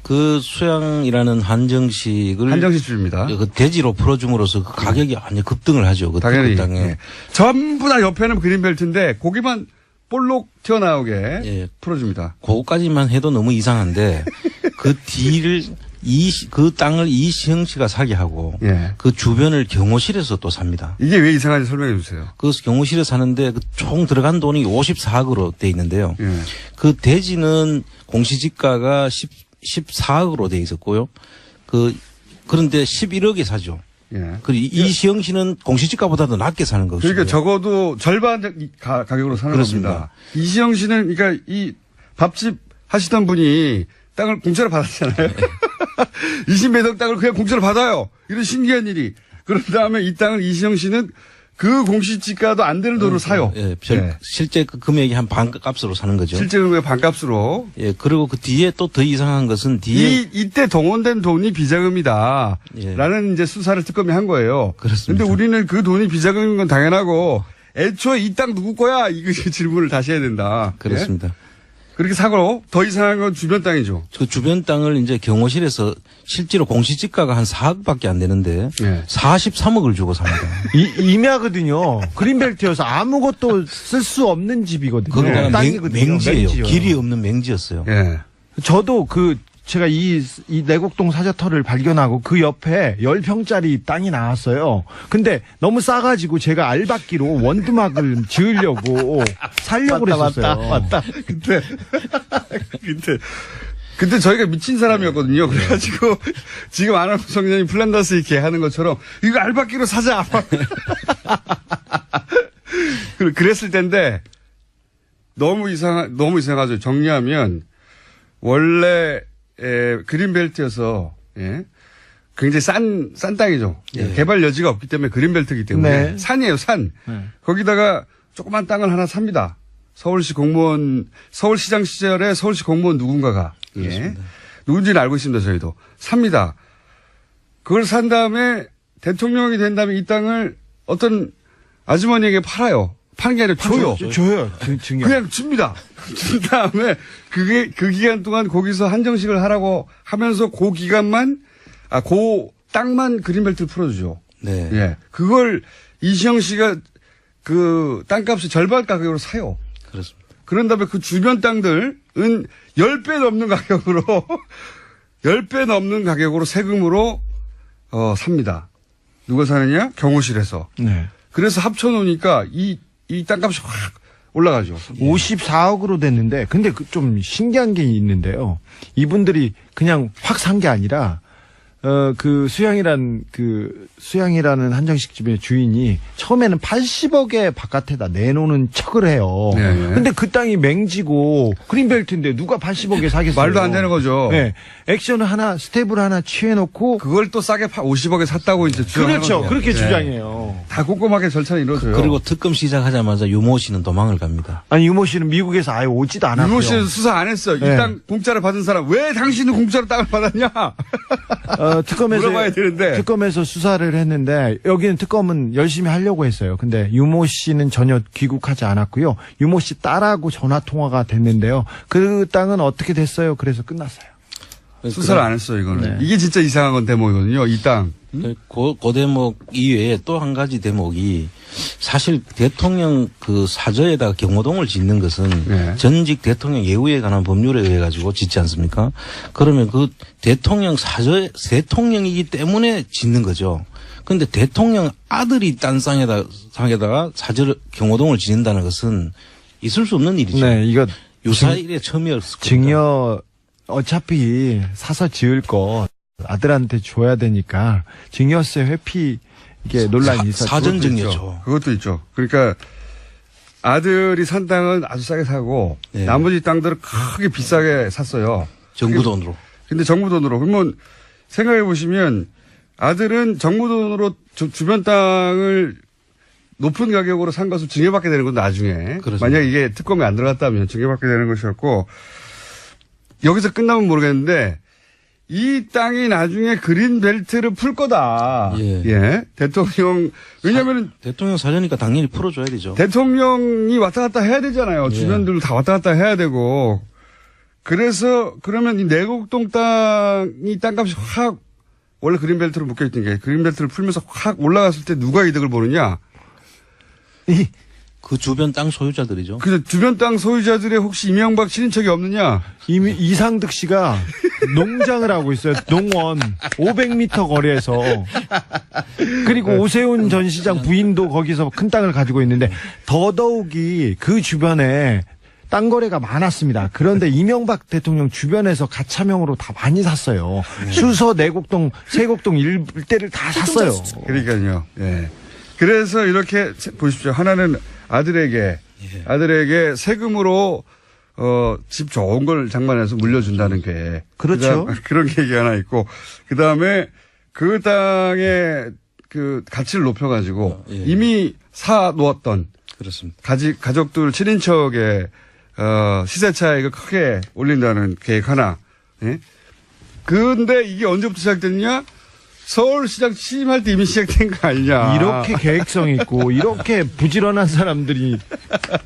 그 수양이라는 한정식을 한정식 집입니다. 그 대지로 풀어줌으로써 그 가격이 완전 급등을 하죠. 그 당연히. 땅에. 예. 전부 다 옆에는 그린벨트인데 고기만 볼록 튀어나오게 예. 풀어줍니다. 그거까지만 해도 너무 이상한데 그 뒤를 그 땅을 이시영 씨가 사게 하고 예. 그 주변을 경호실에서 또 삽니다. 이게 왜 이상한지 설명해 주세요. 그 경호실에 사는데 그 총 들어간 돈이 54억으로 돼 있는데요. 예. 그 대지는 공시지가가 14억으로 돼 있었고요. 그런데 11억에 사죠. 예. 이시영 씨는 공시지가보다도 낮게 사는 것이고요. 그러니까 적어도 절반 가격으로 사는 그렇습니다. 겁니다. 이시영 씨는 그러니까 이 밥집 하시던 분이 땅을 공짜로 받았잖아요. 20몇 억 땅을 그냥 공짜로 받아요. 이런 신기한 일이. 그런 다음에 이 땅을 이시영 씨는 그 공시지가도 안 되는 돈으로 사요. 예, 예. 실제 그 금액이 한 반값으로 사는 거죠. 실제 금액의 반값으로. 예, 그리고 그 뒤에 또 더 이상한 것은 뒤에 이때 동원된 돈이 비자금이다. 예. 라는 이제 수사를 특검이 한 거예요. 그렇습니다. 근데 우리는 그 돈이 비자금인 건 당연하고 애초에 이 땅 누구 거야? 이거 질문을 다시 해야 된다. 그렇습니다. 예? 그렇게 사고 더 이상한 건 주변 땅이죠. 그 주변 땅을 이제 경호실에서 실제로 공시지가가 한 4억밖에 안 되는데 예. 43억을 주고 삽니다. 임야거든요. 그린벨트여서 아무것도 쓸 수 없는 집이거든요. 거기다가 땅이거든요. 맹지예요. 맹지요. 길이 없는 맹지였어요. 예. 저도 제가 이 내곡동 사저터를 발견하고 그 옆에 10평짜리 땅이 나왔어요. 근데 너무 싸가지고 제가 알박기로 원두막을 지으려고 살려고 그랬었어요. 맞다. 그때 저희가 미친 사람이었거든요. 그래가지고 지금 안학수 성장이 플란다스 이렇게 하는 것처럼 이거 알바끼로 사자. 그랬을 텐데 너무 이상하죠. 정리하면 원래 그린벨트여서 예, 굉장히 싼 땅이죠. 예. 개발 여지가 없기 때문에 그린벨트이기 때문에 네. 산이에요. 산. 네. 거기다가 조그만 땅을 하나 삽니다. 서울시장 시절에 서울시 공무원 누군가가 예. 누군지는 알고 있습니다. 저희도 삽니다. 그걸 산 다음에 대통령이 된 다음에 이 땅을 어떤 아주머니에게 팔아요. 파는 게 아니라 줘요. 줘요. 증여. 그냥 줍니다. 준 다음에 그 기간 동안 거기서 한정식을 하라고 하면서 그 기간만 그 땅만 그린벨트를 풀어주죠. 네. 예. 그걸 이시영 씨가 그 땅값의 절반 가격으로 사요. 그렇습니다. 그런 다음에 그 주변 땅들은 10배 넘는 가격으로 10배 넘는 가격으로 세금으로 삽니다. 누가 사느냐? 경호실에서. 네. 그래서 합쳐놓으니까 이 땅값이 확 올라가죠. 54억으로 됐는데, 근데 좀 신기한 게 있는데요. 이분들이 그냥 확 산 게 아니라, 수양이라는 한정식 집의 주인이 처음에는 80억에 바깥에다 내놓는 척을 해요. 네, 네. 근데 그 땅이 맹지고 그린벨트인데 누가 80억에 사겠어요? 말도 안 되는 거죠. 네. 스텝을 하나 취해놓고. 그걸 또 싸게 50억에 샀다고 이제 주장하는 그렇죠. 거죠. 그렇게 네. 주장해요. 다 꼼꼼하게 절차는 이루어져요. 그리고 특검 시작하자마자 유모 씨는 도망을 갑니다. 아니, 유모 씨는 미국에서 아예 오지도 않았고요. 유모 씨는 수사 안 했어요. 네. 이 땅 공짜로 받은 사람 왜 당신은 공짜로 땅을 받았냐? 물어봐야 되는데. 특검에서 수사를 했는데 여기는 특검은 열심히 하려고 했어요. 근데 유모 씨는 전혀 귀국하지 않았고요. 유모 씨 딸하고 전화 통화가 됐는데요. 그 땅은 어떻게 됐어요? 그래서 끝났어요. 수사를 안 했어요, 이거는. 네. 이게 진짜 이상한 건 대목이거든요, 이 땅. 그 대목 이외에 또 한 가지 대목이 사실 대통령 그 사저에다가 경호동을 짓는 것은 네. 전직 대통령 예우에 관한 법률에 의해 가지고 짓지 않습니까? 그러면 그 대통령 대통령이기 때문에 짓는 거죠. 그런데 대통령 아들이 딴 땅에다가 경호동을 짓는다는 것은 있을 수 없는 일이죠. 네, 이거 유사일에 처음이었을 겁니다. 증여 어차피 사서 지을 거 아들한테 줘야 되니까 증여세 회피 이게 논란이 있었죠. 사전 그것도 증여죠. 있죠. 그것도 있죠. 그러니까 아들이 산 땅은 아주 싸게 사고 네. 나머지 땅들은 크게 비싸게 샀어요. 정부 돈으로. 근데 정부 돈으로. 그러면 생각해 보시면 아들은 정부 돈으로 주변 땅을 높은 가격으로 산 것을 증여받게 되는 건 나중에. 그렇습니다. 만약 이게 특검에 안 들어갔다면 증여받게 되는 것이었고 여기서 끝나면 모르겠는데 이 땅이 나중에 그린벨트를 풀 거다. 예. 대통령, 왜냐면은 대통령 사저니까 당연히 풀어줘야 되죠. 대통령이 왔다 갔다 해야 되잖아요. 예. 주변들 다 왔다 갔다 해야 되고. 그래서 그러면 이 내곡동 땅이 땅값이 확 원래 그린벨트로 묶여있던 게 그린벨트를 풀면서 확 올라갔을 때 누가 이득을 보느냐. 그 주변 땅 소유자들이죠. 그 주변 땅 소유자들의 혹시 이명박 친인척이 없느냐. 이미 이상득 씨가 농장을 하고 있어요. 농원 500m 거리에서. 그리고 오세훈 전 시장 부인도 거기서 큰 땅을 가지고 있는데 더더욱이 그 주변에 땅 거래가 많았습니다. 그런데 이명박 대통령 주변에서 가차명으로 다 많이 샀어요. 수서, 내곡동, 세곡동 일대를 다 샀어요. 그러니까요. 예. 그래서 이렇게 보십시오. 하나는 아들에게 세금으로 집 좋은 걸 장만해서 물려준다는 게 그렇죠. 그런 계획이 하나 있고 그다음에 그 땅에 그 가치를 높여가지고 예. 이미 사 놓았던 그렇습니다. 가족들 7인척의 시세 차익을 크게 올린다는 계획 하나. 예? 근데 이게 언제부터 시작됐냐? 서울시장 취임할 때 이미 시작된 거 아니냐. 이렇게 계획성 있고 이렇게 부지런한 사람들이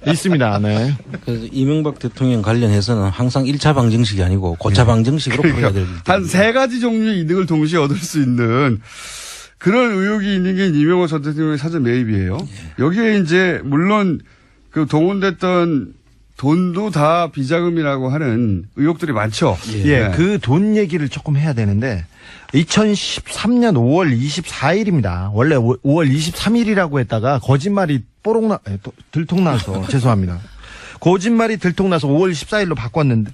있습니다. 네. 그래서 이명박 대통령 관련해서는 항상 1차 방정식이 아니고 고차 방정식으로 풀어야 되기 때문에. 한 세 가지 종류의 이득을 동시에 얻을 수 있는 그런 의혹이 있는 게 이명박 전 대통령의 사전 매입이에요. 여기에 이제 물론 그 동원됐던 돈도 다 비자금이라고 하는 의혹들이 많죠. 예, 그 돈 얘기를 조금 해야 되는데 2013년 5월 24일입니다. 원래 5월 23일이라고 했다가 거짓말이 들통나서 죄송합니다. 거짓말이 들통나서 5월 14일로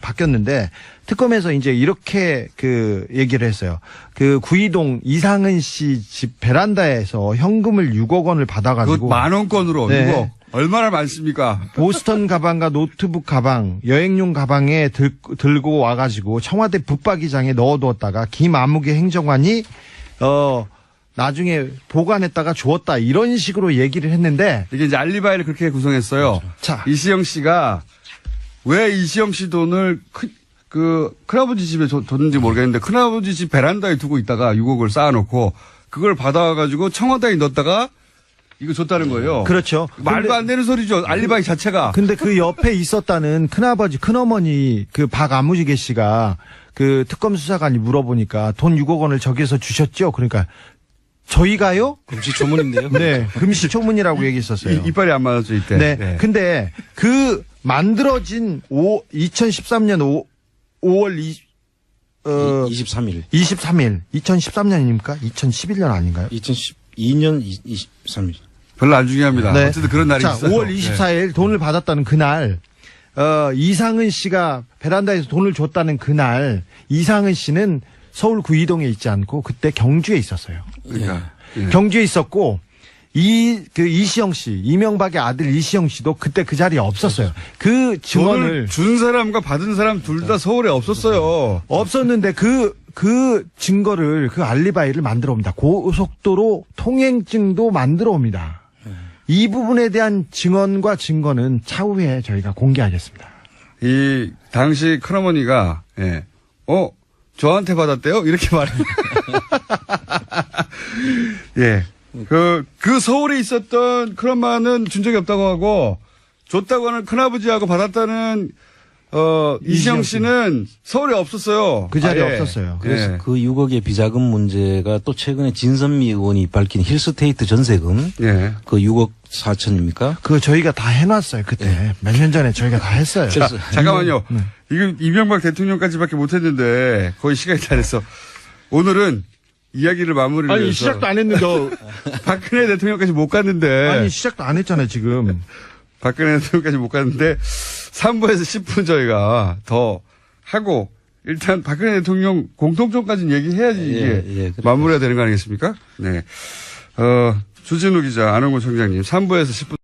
바뀌었는데 특검에서 이제 이렇게 그 얘기를 했어요. 그 구이동 이상은 씨 집 베란다에서 현금을 6억 원을 받아가지고 그것 10,000건으로 네. 6억. 얼마나 많습니까? 보스턴 가방과 노트북 가방, 여행용 가방에 들고 와가지고 청와대 붙박이장에 넣어두었다가 김아무개 행정관이 나중에 보관했다가 주었다 이런 식으로 얘기를 했는데 이게 이제 알리바이를 그렇게 구성했어요. 자. 이시영 씨가 왜 이시영 씨 돈을 큰아버지 집에 뒀는지 모르겠는데 큰아버지 집 베란다에 두고 있다가 6억을 쌓아놓고 그걸 받아가지고 청와대에 넣었다가 이거 줬다는 거예요. 그렇죠. 말도 안 되는 소리죠. 알리바이 자체가. 근데 그 옆에 있었다는 큰아버지, 큰어머니 그 박아무지개 씨가 그 특검 수사관이 물어보니까 돈 6억 원을 저기서 주셨죠? 그러니까 저희가요? 금시초문인데요. 네, 금시초문이라고 얘기했었어요. 이빨이 안 맞았죠, 이때. 네. 근데 그 만들어진 2013년 5월 23일. 23일. 2013년입니까? 2011년 아닌가요? 2012년 23일. 별로 안 중요합니다. 네. 어쨌든 그런 날이 자, 있어요. 5월 24일 돈을 받았다는 그날, 이상은 씨가 베란다에서 돈을 줬다는 그날, 이상은 씨는 서울 구이동에 있지 않고 그때 경주에 있었어요. 그러니까. 예. 경주에 있었고, 이시영 씨, 이명박의 아들 이시영 씨도 그때 그 자리에 없었어요. 그 증언을 돈을 준 사람과 받은 사람 둘 다 서울에 없었어요. 없었는데 그 증거를 그 알리바이를 만들어 옵니다. 고속도로 통행증도 만들어 옵니다. 이 부분에 대한 증언과 증거는 차후에 저희가 공개하겠습니다. 이 당시 큰어머니가 저한테 받았대요? 이렇게 말합니다. 예. 그 서울에 있었던 큰엄마는 준 적이 없다고 하고 줬다고 하는 큰아버지하고 받았다는 이시영 씨는 서울에 없었어요. 그 자리에 아예. 없었어요. 그래서 예. 그 6억의 비자금 문제가 또 최근에 진선미 의원이 밝힌 힐스테이트 전세금 예. 그 6억 4천입니까? 그거 저희가 다 해놨어요. 그때 몇 년 전에 저희가 다 했어요. 그래서 잠깐만요. 이거 이명박 대통령까지밖에 못했는데 거의 시간이 다 됐어. 오늘은 이야기를 마무리를 아니 해서 시작도 안 했는데 박근혜 대통령까지 못 갔는데 아니 시작도 안 했잖아요 지금. 박근혜 대통령까지 못 갔는데 3부에서 10분 저희가 더 하고 일단 박근혜 대통령 공통점까지는 얘기해야지 이게 그래. 마무리가 되는 거 아니겠습니까? 네. 주진우 기자, 안홍구 청장님 3부에서 10분